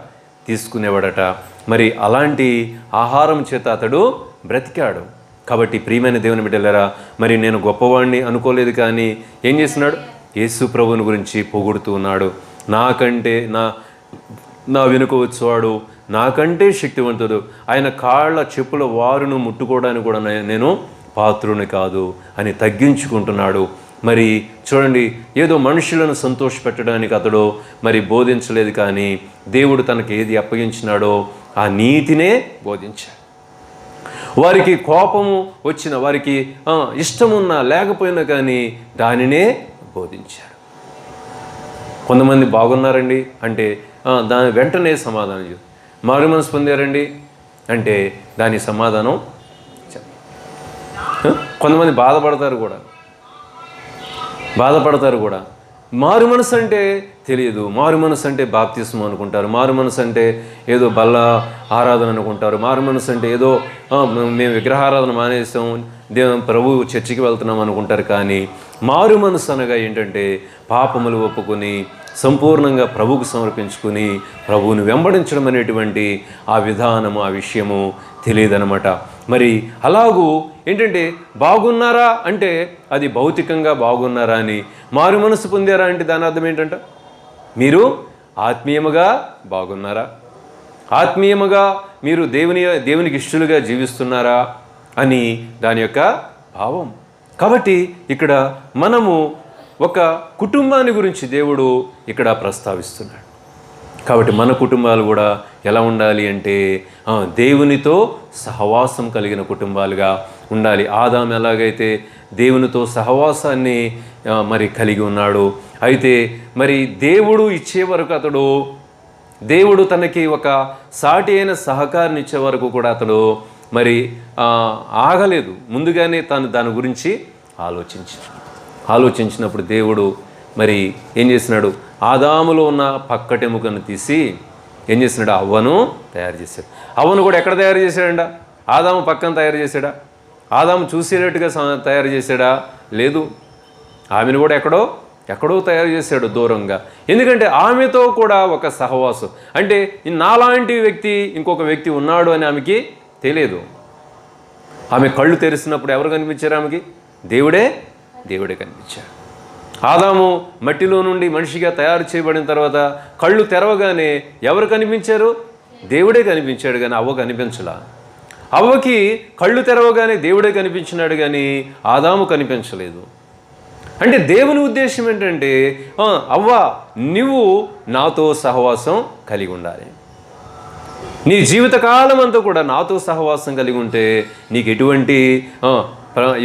తీసుకునేవాడట. మరి అలాంటి ఆహారం చేత అతడు బ్రతికాడు. కాబట్టి ప్రియమైన దేవుని బిడ్డలారా, మరి నేను గొప్పవాడిని అనుకోలేదు, కానీ ఏం చేస్తున్నాడు? యేసు ప్రభువుని గురించి పొగుడుతూ ఉన్నాడు. నాకంటే నా వెనుక వచ్చేవాడు నాకంటే శక్తివంతుడు, ఆయన కాళ్ళ చెప్పుల వారును ముట్టుకోవడానికి కూడా నేను పాత్రుని కాదు అని తగ్గించుకుంటున్నాడు. మరి చూడండి, ఏదో మనుషులను సంతోషపెట్టడానికి అతడు మరి బోధించలేదు, కానీ దేవుడు తనకి ఏది అప్పగించినాడో ఆ నీతినే బోధించాడు. వారికి కోపము వచ్చిన, వారికి ఇష్టమున్నా లేకపోయినా కానీ దానినే బోధించాడు. కొంతమంది బాగున్నారండి అంటే దాని వెంటనే సమాధానం చెప్పు. మారు మనసు పొందారండి అంటే దాని సమాధానం చెప్పు. కొంతమంది బాధపడతారు కూడా. మారు మనసు అంటే తెలియదు. మారు మనసు అంటే బాప్తిస్మం అనుకుంటారు. మారు మనసు అంటే ఏదో బల్ల ఆరాధన అనుకుంటారు. మారు మనసు అంటే ఏదో మేము విగ్రహారాధన మానేసాం, ప్రభు చర్చికి వెళ్తున్నాం అనుకుంటారు. కానీ మారు మనసు అనగా ఏంటంటే పాపములు ఒప్పుకొని సంపూర్ణంగా ప్రభువుకు సమర్పించుకుని ప్రభువుని వెంబడించడం అనేటువంటి ఆ విధానము, ఆ విషయము తెలియదనమాట. మరి అలాగూ ఏంటంటే బాగున్నారా అంటే అది భౌతికంగా బాగున్నారా అని, మారు మనసు పొందారా అంటే దాని అర్థం ఏంటంట? మీరు ఆత్మీయముగా బాగున్నారా, ఆత్మీయముగా మీరు దేవునికి ఇష్టలుగా జీవిస్తున్నారా అని దాని యొక్క భావం. కాబట్టి ఇక్కడ మనము ఒక కుటుంబాన్ని గురించి దేవుడు ఇక్కడ ప్రస్తావిస్తున్నాడు. కాబట్టి మన కుటుంబాలు కూడా ఎలా ఉండాలి అంటే దేవునితో సహవాసం కలిగిన కుటుంబాలుగా ఉండాలి. ఆదాము ఎలాగైతే దేవునితో సహవాసాన్ని మరి కలిగి ఉన్నాడు, అయితే మరి దేవుడు ఇచ్చే వరకు దేవుడు తనకి ఒక సాటి అయిన సహకారాన్ని ఇచ్చే వరకు కూడా అతడు మరి ఆగలేదు. ముందుగానే దాని గురించి ఆలోచించినప్పుడు దేవుడు మరి ఏం చేసినాడు? ఆదాములో ఉన్న పక్కటెముకను తీసి ఏం చేసినాడు? అవ్వను తయారు చేశాడు. అవ్వను కూడా ఎక్కడ తయారు చేశాడంట? ఆదాము పక్కన తయారు చేశాడా? ఆదాము చూసేటట్టుగా తయారు చేశాడా? లేదు. ఆమెను కూడా ఎక్కడో తయారు చేశాడు దూరంగా. ఎందుకంటే ఆమెతో కూడా ఒక సహవాసం, అంటే నాలాంటి వ్యక్తి ఇంకొక వ్యక్తి ఉన్నాడు అని ఆమెకి తెలియదు. ఆమె కళ్ళు తెరిచినప్పుడు ఎవరు కనిపించారు ఆమెకి? దేవుడే కనిపించాడు. ఆదాము మట్టిలో నుండి మనిషిగా తయారు చేయబడిన తర్వాత కళ్ళు తెరవగానే ఎవరు కనిపించారు? దేవుడే కనిపించాడు కానీ అవ్వ కనిపించలా. అవ్వకి కళ్ళు తెరవగానే దేవుడే కనిపించినాడు కానీ ఆదాము కనిపించలేదు. అంటే దేవుని ఉద్దేశం ఏంటంటే, అవ్వ నువ్వు నాతో సహవాసం కలిగి ఉండాలి, నీ జీవితకాలం అంతా కూడా నాతో సహవాసం కలిగి ఉంటే నీకు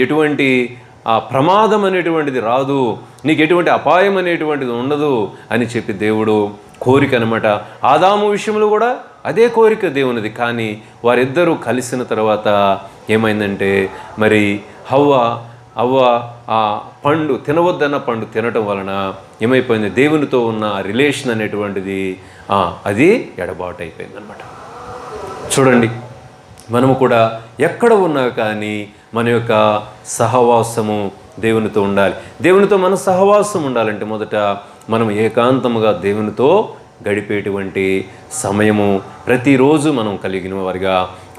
ఎటువంటి ప్రమాదం అనేటువంటిది రాదు, నీకు ఎటువంటి అపాయం అనేటువంటిది ఉండదు అని చెప్పి దేవుడు కోరిక అనమాట. ఆదాము విషయంలో కూడా అదే కోరిక దేవునిది. కానీ వారిద్దరూ కలిసిన తర్వాత ఏమైందంటే, మరి అవ్వ ఆ పండు తినవద్దన్న పండు తినటం వలన ఏమైపోయింది, దేవునితో ఉన్న రిలేషన్ అనేటువంటిది అది ఎడబాటు అయిపోయిందనమాట. చూడండి, మనము కూడా ఎక్కడ ఉన్నా కానీ మన యొక్క సహవాసము దేవునితో ఉండాలి. దేవునితో మన సహవాసం ఉండాలంటే మొదట మనం ఏకాంతముగా దేవునితో గడిపేటువంటి సమయము ప్రతిరోజు మనం కలిగిన వారిగా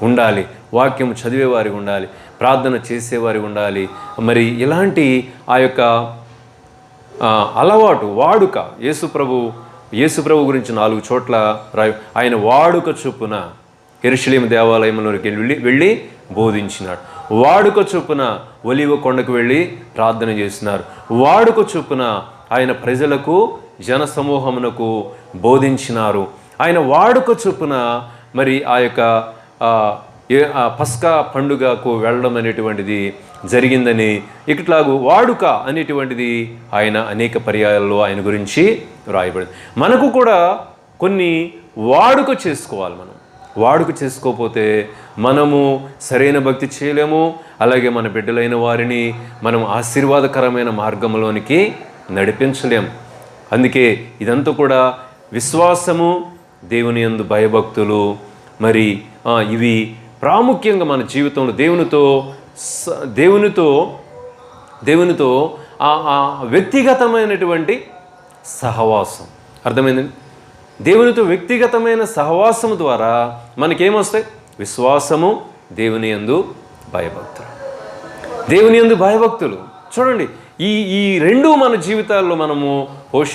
ఉండాలి. వాక్యం చదివేవారిగా ఉండాలి, ప్రార్థన చేసేవారిగా ఉండాలి. మరి ఇలాంటి ఆ యొక్క అలవాటు వాడుక యేసుప్రభు గురించి 4 చోట్ల ఆయన వాడుక చొప్పున యెరూషలేము దేవాలయంలోకి వెళ్ళి బోధించినాడు. వాడుక చొప్పున ఒలీవ కొండకు వెళ్ళి ప్రార్థన చేసినారు. వాడుక చొప్పున ఆయన ప్రజలకు జన సమూహమునకు బోధించినారు. ఆయన వాడుక చొప్పున మరి ఆ యొక్క పస్కా పండుగకు వెళ్ళడం అనేటువంటిది జరిగిందని ఇట్లాగూ వాడుక అనేటువంటిది ఆయన అనేక పర్యాయాల్లో ఆయన గురించి రాయబడింది. మనకు కూడా కొన్ని వాడుక చేసుకోవాలి. మనం వాడుక చేసుకోకపోతే మనము సరైన భక్తి చేయలేము, అలాగే మన బిడ్డలైన వారిని మనం ఆశీర్వాదకరమైన మార్గంలోనికి నడిపించలేము. అందుకే ఇదంతా కూడా విశ్వాసము, దేవుని యందు భయభక్తులు, మరి ఇవి ప్రాముఖ్యంగా మన జీవితంలో దేవునితో వ్యక్తిగతమైనటువంటి సహవాసం. అర్థమైందండి? దేవునితో వ్యక్తిగతమైన సహవాసం ద్వారా మనకేమొస్తాయి? విశ్వాసము, దేవుని యందు భయభక్తులు. చూడండి, ఈ రెండు మన జీవితాల్లో మనము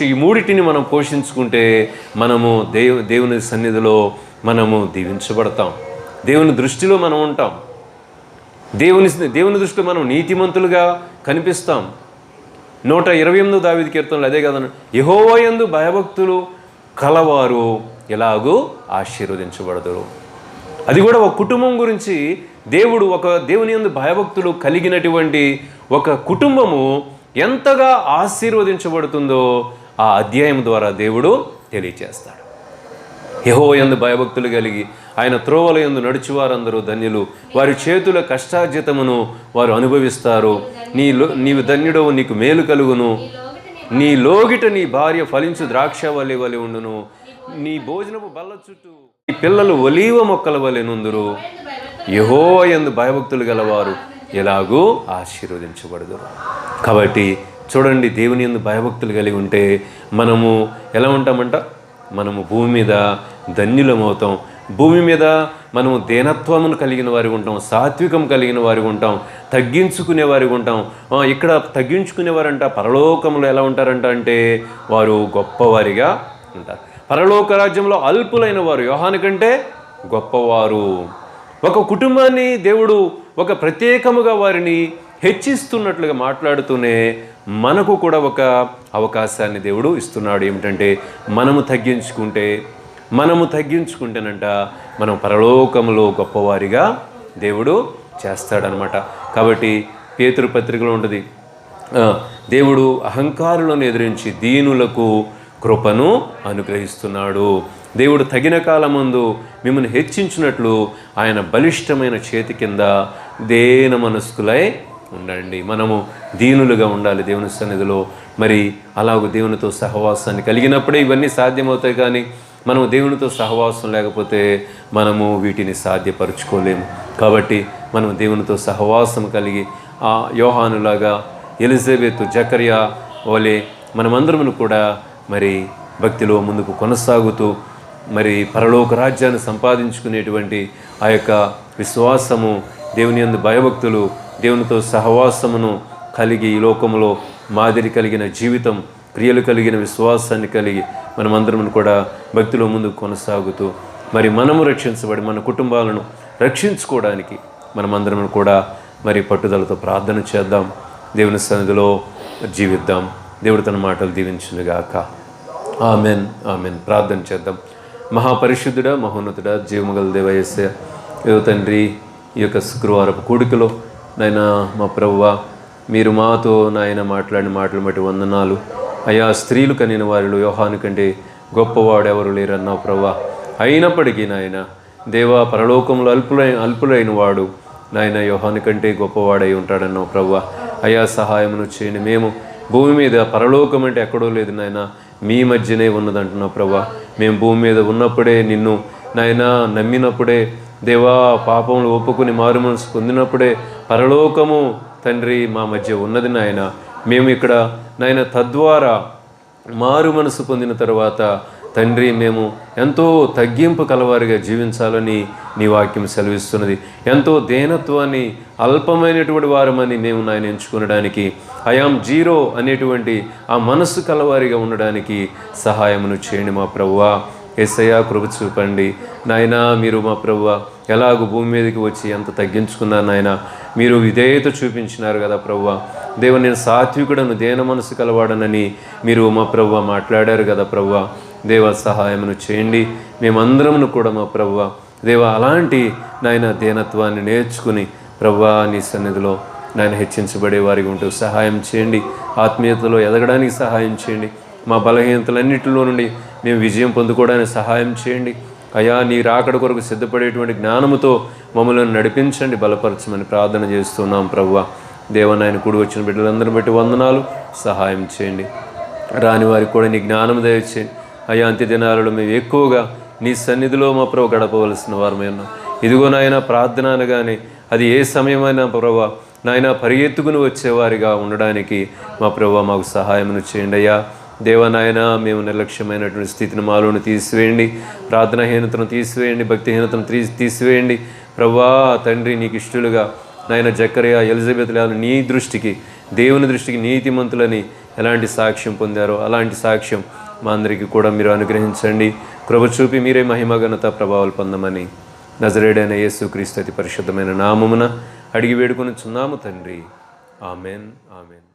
ఈ మూడిటిని మనం పోషించుకుంటే మనము దేవుని సన్నిధిలో మనము దీవించబడతాం. దేవుని దృష్టిలో మనం ఉంటాం. దేవుని దృష్టిలో మనం నీతిమంతులుగా కనిపిస్తాం. 128 దావీదు కీర్తనలు అదే కదండి, యెహోవా యందు భయభక్తులు కలవారు ఎలాగూ ఆశీర్వదించబడతారు. అది కూడా ఒక కుటుంబం గురించి దేవుని యందు భయభక్తులు కలిగినటువంటి ఒక కుటుంబము ఎంతగా ఆశీర్వదించబడుతుందో ఆ అధ్యాయం ద్వారా దేవుడు తెలియచేస్తాడు. యెహోవా యందు భయభక్తులు కలిగి ఆయన త్రోవల యందు నడుచువారందరూ ధన్యులు, వారి చేతుల కష్టార్జితమును వారు అనుభవిస్తారు. నీవు ధన్యుడవు, నీకు మేలు కలుగును, నీ లోగిట నీ భార్య ఫలించు ద్రాక్ష వలె ఉండును, నీ భోజనపు బల్ల చుట్టూ నీ పిల్లలు ఒలీవ మొక్కల వలె నుందురు. యెహోవా యందు భయభక్తులు గలవారు ఎలాగూ ఆశీర్వదించబడదురు. కాబట్టి చూడండి, దేవుని యందు భయభక్తులు కలిగి ఉంటే మనము ఎలా ఉంటామంట? మనము భూమి మీద ధన్యులమవుతాం. భూమి మీద మనము దీనత్వమును కలిగిన వారికి ఉంటాం, సాత్వికం కలిగిన వారికి ఉంటాం, తగ్గించుకునే వారికి ఉంటాం. ఇక్కడ తగ్గించుకునేవారంట పరలోకంలో ఎలా ఉంటారంట అంటే వారు గొప్పవారిగా ఉంటారు. పరలోక రాజ్యంలో అల్పులైన వారు యోహాను కంటే గొప్పవారు. ఒక కుటుంబాన్ని దేవుడు ఒక ప్రత్యేకముగా వారిని హెచ్చిస్తున్నట్లుగా మాట్లాడుతూనే మనకు కూడా ఒక అవకాశాన్ని దేవుడు ఇస్తున్నాడు. ఏమిటంటే మనము తగ్గించుకుంటేనంట మనం పరలోకములో గొప్పవారిగా దేవుడు చేస్తాడనమాట. కాబట్టి పేతురు పత్రికలో ఉంటుంది, దేవుడు అహంకారులను ఎదిరించి దీనులకు కృపను అనుగ్రహిస్తున్నాడు. దేవుడు తగిన కాలమందు మిమ్మల్ని హెచ్చించినట్లు ఆయన బలిష్టమైన చేతి కింద దేన మనస్కులై ఉండండి. మనము దీనులుగా ఉండాలి దేవుని సన్నిధిలో. మరి అలాగూ దేవునితో సహవాసాన్ని కలిగినప్పుడే ఇవన్నీ సాధ్యమవుతాయి. కానీ మనము దేవునితో సహవాసం లేకపోతే మనము వీటిని సాధ్యపరచుకోలేము. కాబట్టి మనం దేవునితో సహవాసం కలిగి ఆ యోహానులాగా, ఎలిజబెత్, జకర్యా వలె మనమందరము కూడా మరి భక్తిలో ముందుకు కొనసాగుతూ మరి పరలోక రాజ్యాన్ని సంపాదించుకునేటువంటి ఆ యొక్క విశ్వాసము, దేవుని యందు భయభక్తులు, దేవునితో సహవాసమును కలిగి ఈ లోకంలో మాదిరి కలిగిన జీవితం, క్రియలు కలిగిన విశ్వాసాన్ని కలిగి మనమందరం కూడా భక్తిలో ముందుకు కొనసాగుతూ మరి మనము రక్షించబడి మన కుటుంబాలను రక్షించుకోవడానికి మనమందరం కూడా మరి పట్టుదలతో ప్రార్థన చేద్దాం, దేవుని సన్నిధిలో జీవిద్దాం. దేవుడు తన మాటలు దీవించునుగాక. Amen, amen. ప్రార్థన చేద్దాం. మహాపరిశుద్ధుడా, మహోన్నతుడా, జీవమగల దేవ యేసయ్య, ఏదో తండ్రి, ఈ యొక్క శుక్రవారపు కూడికలో నాయన మా ప్రభువా, మీరు మాతో నాయన మాట్లాడిన మాటలు బట్టి వందనాలు అయ్యా. స్త్రీలు కనిన వారిలో యోహాను కంటే గొప్పవాడు ఎవరు లేరన్నావు ప్రభువా. అయినప్పటికీ నాయన దేవా, పరలోకంలో అల్పులైన వాడు నాయన యోహాను కంటే గొప్పవాడై ఉంటాడన్నావు ప్రభువా. అయ్యా, సహాయమును చేయండి. మేము భూమి మీద పరలోకం అంటే ఎక్కడో లేదు నాయన, మీ మధ్యనే ఉన్నదంటున్నావు ప్రభువా. మేము భూమి మీద ఉన్నప్పుడే నిన్ను నాయన నమ్మినప్పుడే దేవా, పాపములు ఒప్పుకుని మారు మనసు పొందినప్పుడే పరలోకము తండ్రి మా మధ్య ఉన్నది నాయన. మేము ఇక్కడ నాయన తద్వారా మారు మనసు పొందిన తర్వాత తండ్రి మేము ఎంతో తగ్గింపు కలవారిగా జీవించాలని నీ వాక్యం సెలవిస్తున్నది. ఎంతో దేనత్వాన్ని, అల్పమైనటువంటి వారమని మేము నాయన ఎంచుకునడానికి, ఐఆమ్ జీరో అనేటువంటి ఆ మనస్సు కలవారిగా ఉండడానికి సహాయమును చేయండి మా ప్రభువా. యేసయ్యా, కృప చూపండి నాయన. మీరు మా ప్రభువా ఎలాగూ భూమి మీదకి వచ్చి ఎంత తగ్గించుకున్నారు నాయన, మీరు విధేయత చూపించినారు కదా ప్రభువా. దేవ, నేను సాత్వికుడను, దేన మనసు కలవాడనని మీరు మా ప్రభువా మాట్లాడారు కదా ప్రభువా. దేవ, సహాయమును చేయండి. మేమందరమును కూడా మా ప్రభువా దేవ అలాంటి నాయన దేనత్వాన్ని నేర్చుకుని ప్రభువా నీ సన్నిధిలో నాయన హెచ్చించబడే వారికి ఉంటూ సహాయం చేయండి. ఆత్మీయతలో ఎదగడానికి సహాయం చేయండి. మా బలహీనతలన్నింటిలో నుండి మేము విజయం పొందుకోవడానికి సహాయం చేయండి. అయా, నీ రాకడ కొరకు సిద్ధపడేటువంటి జ్ఞానముతో మమ్మల్ని నడిపించండి, బలపరచమని ప్రార్థన చేస్తున్నాం ప్రభువా. దేవనాయన కూడి వచ్చిన బిడ్డలందరిని బట్టి వందనాలు. సహాయం చేయండి. రాని వారికి కూడా నీ జ్ఞానం దయచేయండి. అయ్యా, అంత్య దినాలలో మేము ఎక్కువగా నీ సన్నిధిలో మా ప్రభు గడపవలసిన వారమే ఉన్నాం. ఇదిగో నాయన, ప్రార్థన అనగానే అది ఏ సమయమైనా ప్రభా నాయన పరిగెత్తుకుని వచ్చేవారిగా ఉండడానికి మా ప్రభు మాకు సహాయమును చేయండి. అయ్యా దేవనాయన, మేము నిర్లక్ష్యమైనటువంటి స్థితిని మాలోని తీసివేయండి. ప్రార్థనాహీనతను తీసివేయండి, భక్తిహీనతను తీసివేయండి ప్రభువా. తండ్రి, నీకు ఇష్టలుగా నాయన జకరియా, ఎలిజబెత్లు నీ దృష్టికి, దేవుని దృష్టికి నీతిమంతులని ఎలాంటి సాక్ష్యం పొందారో అలాంటి సాక్ష్యం మా అందరికీ కూడా మీరు అనుగ్రహించండి. కృప చూపి మీరే మహిమ ఘనత ప్రభావాలు పొందమని నజరేడైన యేసుక్రీస్తు అతి పరిశుద్ధమైన నామమున అడిగి వేడుకొనుచున్నాము తండ్రి. Amen, amen.